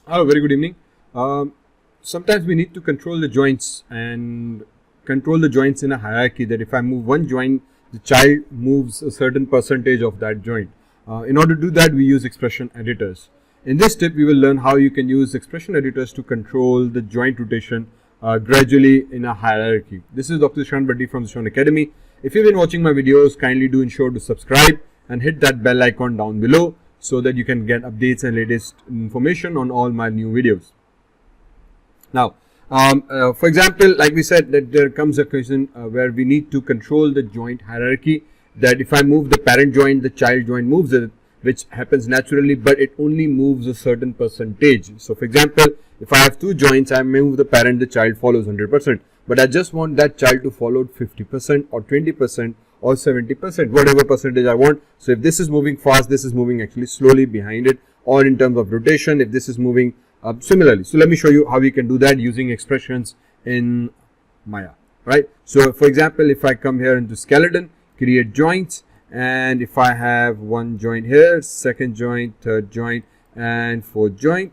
Hello, very good evening. Sometimes we need to control the joints and control the joints in a hierarchy that if I move one joint, the child moves a certain percentage of that joint. In order to do that, we use expression editors. In this tip, we will learn how you can use expression editors to control the joint rotation gradually in a hierarchy. This is Dr. Shan Bhatti from the Shan Academy. If you've been watching my videos, kindly do ensure to subscribe and hit that bell icon down below so that you can get updates and latest information on all my new videos. Now, for example, like we said, that there comes a question where we need to control the joint hierarchy, that if I move the parent joint, the child joint moves it, which happens naturally, but it only moves a certain percentage. So, for example, if I have two joints, I move the parent, the child follows 100%, but I just want that child to follow 50% or 20% or 70%, whatever percentage I want. So if this is moving fast, this is moving actually slowly behind it, or in terms of rotation, if this is moving similarly. So let me show you how we can do that using expressions in Maya, right? So for example, if I come here into skeleton, create joints, and if I have one joint here, second joint, third joint, and fourth joint.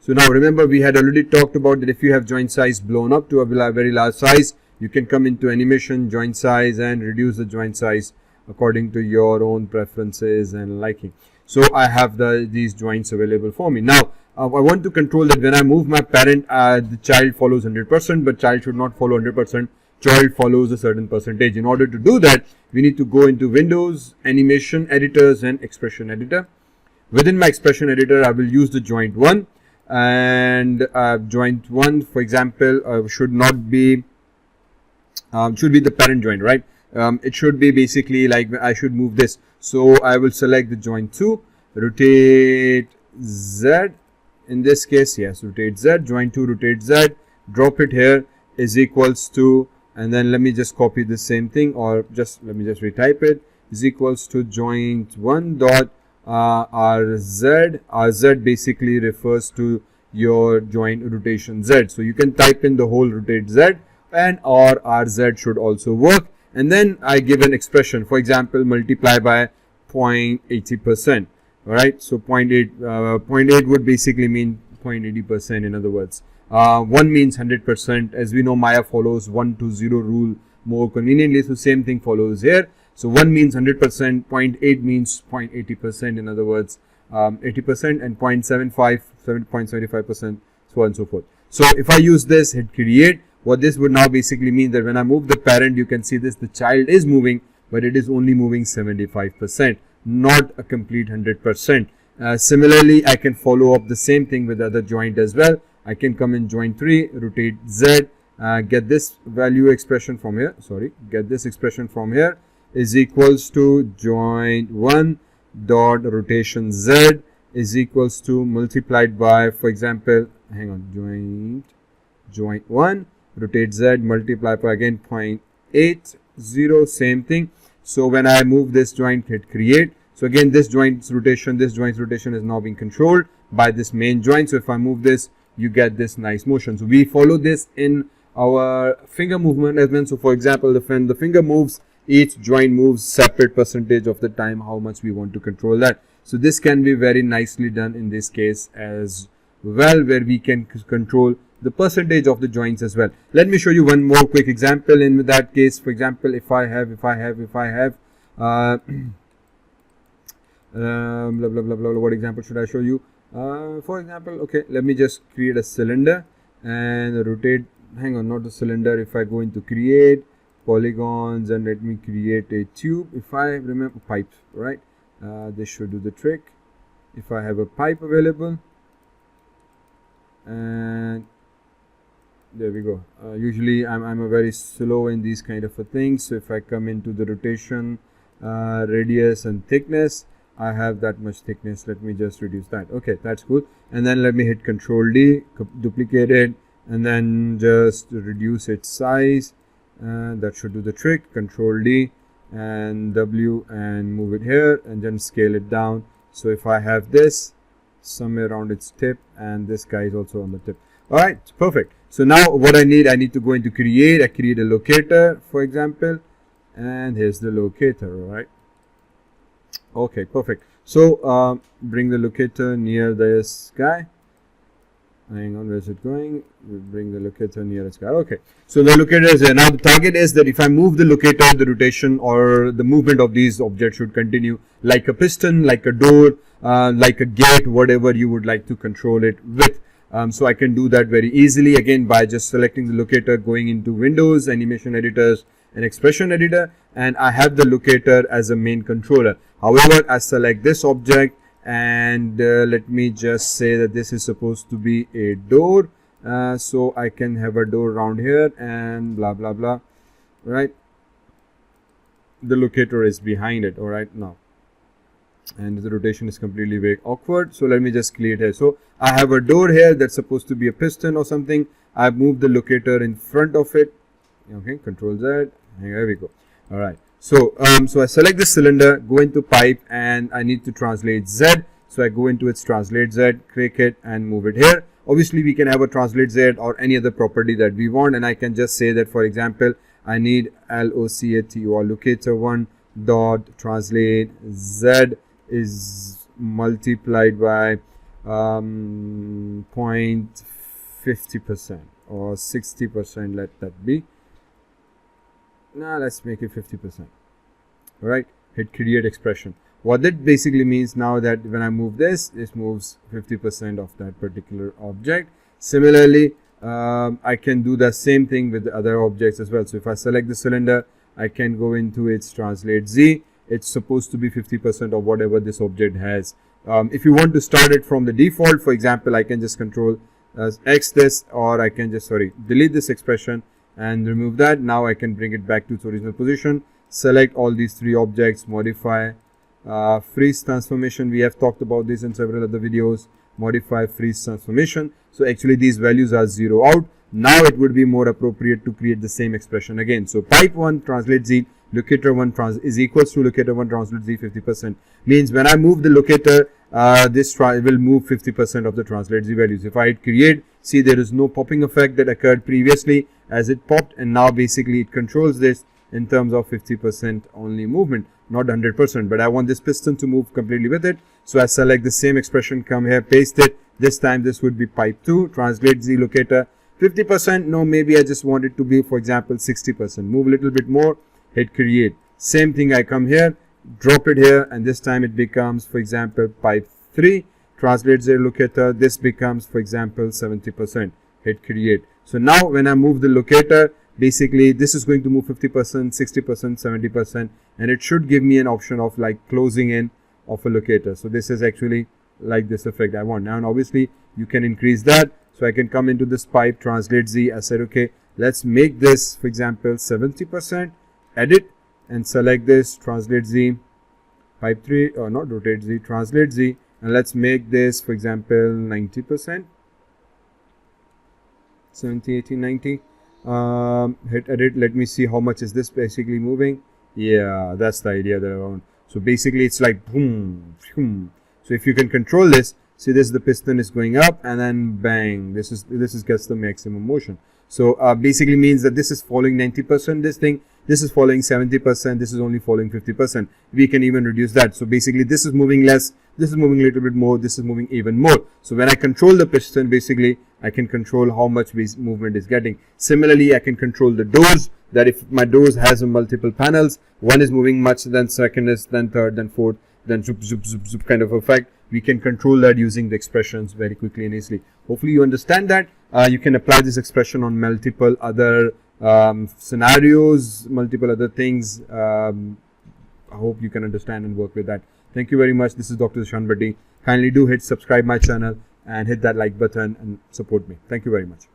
So now remember, we had already talked about that if you have joint size blown up to a very large size, you can come into animation, joint size, and reduce the joint size according to your own preferences and liking. So I have these joints available for me. Now I want to control that when I move my parent, the child follows 100%, but child should not follow 100%. Child follows a certain percentage. In order to do that, we need to go into Windows, Animation Editors, and Expression Editor. Within my Expression Editor, I will use the joint 1, and joint 1, for example, should not be should be the parent joint, right? It should be basically like I should move this. So I will select the joint 2, rotate Z. In this case, yes, rotate Z, joint 2, rotate Z, drop it here, is equals to, and then let me just copy the same thing, or just let me just retype it, is equals to joint 1 dot RZ. RZ basically refers to your joint rotation Z. So you can type in the whole rotate Z, and or RZ should also work. And then I give an expression, for example, multiply by 0.80%. Alright, so 0.8 would basically mean 0.80%, in other words. 1 means 100%. As we know, Maya follows 1 to 0 rule more conveniently, so same thing follows here. So 1 means 100%, 0.8 means 0.80%, in other words, 80%, and 0.75, 7.75%, so on and so forth. So if I use this, hit create, what this would now basically mean that when I move the parent, you can see this, the child is moving, but it is only moving 75%. Not a complete 100%. Similarly, I can follow up the same thing with the other joint as well. I can come in joint 3, rotate Z, get this value expression from here. Sorry, get this expression from here is equals to joint 1 dot rotation Z is equals to multiplied by, for example, hang on, joint 1, rotate Z, multiply by again 0.80, same thing. So when I move this joint, hit create. So again, this joint's rotation is now being controlled by this main joint. So if I move this, you get this nice motion. So we follow this in our finger movement as well. So for example, when the finger moves, each joint moves separate percentage of the time, how much we want to control that. So this can be very nicely done in this case as well, where we can control the percentage of the joints as well. Let me show you one more quick example. In that case, for example, if I have blah blah blah blah, what example should I show you? For example, okay, let me just create a cylinder and rotate, hang on, not the cylinder. If I go into create polygons and let me create a tube, if I remember pipe, right, this should do the trick. If I have a pipe available, and there we go. Usually I'm a very slow in these kind of things. So if I come into the rotation, radius and thickness, I have that much thickness. Let me just reduce that. Okay, that's cool. And then let me hit Control D, duplicate it, and then just reduce its size. That should do the trick. Control D and W and move it here, and then scale it down. So if I have this somewhere around its tip, and this guy is also on the tip. All right, perfect. So now what I need to go into create. I create a locator, for example, and here's the locator. All right. Okay, perfect. So bring the locator near this guy, Hang on, where's it going? We bring the locator near its car. Okay, so the locator is there. Now the target is that if I move the locator, the rotation or the movement of these objects should continue, like a piston, like a door, like a gate, whatever you would like to control it with. So I can do that very easily, again, by just selecting the locator, going into Windows, Animation Editors, and Expression Editor, and I have the locator as a main controller. However, I select this object, and let me just say that this is supposed to be a door, so I can have a door around here and blah blah blah, right? The locator is behind it, all right, now, and the rotation is completely very awkward, so let me just clear it here. So I have a door here that's supposed to be a piston or something. I've moved the locator in front of it. Okay, Control Z, here we go. All right, so so I select the cylinder, go into pipe, and I need to translate Z. So I go into its translate Z, click it, and move it here. Obviously, we can have a translate Z or any other property that we want, and I can just say that, for example, I need LOCATOR locator 1 dot translate Z is multiplied by 0.50% or 60%. Let that be. Now let's make it 50%. All right, hit create expression. What that basically means now that when I move this moves 50% of that particular object. Similarly, I can do the same thing with the other objects as well. So if I select the cylinder, I can go into its translate Z. It's supposed to be 50% of whatever this object has. If you want to start it from the default, for example, I can just Control X this, or I can just delete this expression and remove that. Now I can bring it back to its original position. Select all these three objects, modify, freeze transformation. We have talked about this in several other videos. Modify freeze transformation. So actually these values are 0 out. Now it would be more appropriate to create the same expression again. So pipe 1 translate Z, locator 1 is equals to locator 1 translate Z 50%. Means when I move the locator, this will move 50% of the translate Z values. If I hit create, see there is no popping effect that occurred previously as it popped, and now basically it controls this in terms of 50% only movement, not 100%. But I want this piston to move completely with it. So I select the same expression, come here, paste it. This time this would be pipe 2, translate Z locator 50%. No, maybe I just want it to be, for example, 60%. Move a little bit more, hit create. Same thing, I come here, drop it here, and this time it becomes, for example, pipe 3, translate Z locator. This becomes, for example, 70%. Hit create. So now when I move the locator, basically this is going to move 50%, 60%, 70%, and it should give me an option of like closing in of a locator. So this is actually like this effect I want. Now, and obviously you can increase that. So I can come into this pipe, translate Z. I said, okay, let's make this, for example, 70%, edit, and select this, translate Z, pipe 3, or not rotate Z, translate Z, and let's make this, for example, 90%, 70, 80, 90. Hit edit. Let me see how much is this basically moving. Yeah, that's the idea that I want. So basically it's like boom, boom. So if you can control this, see this, the piston is going up and then bang, this is gets the maximum motion. So basically means that this is following 90%, this is following 70%, this is only following 50%. We can even reduce that. So basically this is moving less, this is moving a little bit more, this is moving even more. So when I control the piston, basically I can control how much movement is getting. Similarly, I can control the doors, that if my doors has multiple panels, one is moving much, then second is, then third, then fourth, then zoop, zoop, zoop, zoop kind of effect. We can control that using the expressions very quickly and easily. Hopefully you understand that. You can apply this expression on multiple other scenarios, multiple other things. I hope you can understand and work with that. Thank you very much. This is Dr. Zishan Bhatti. Kindly do hit subscribe my channel and hit that like button and support me. Thank you very much.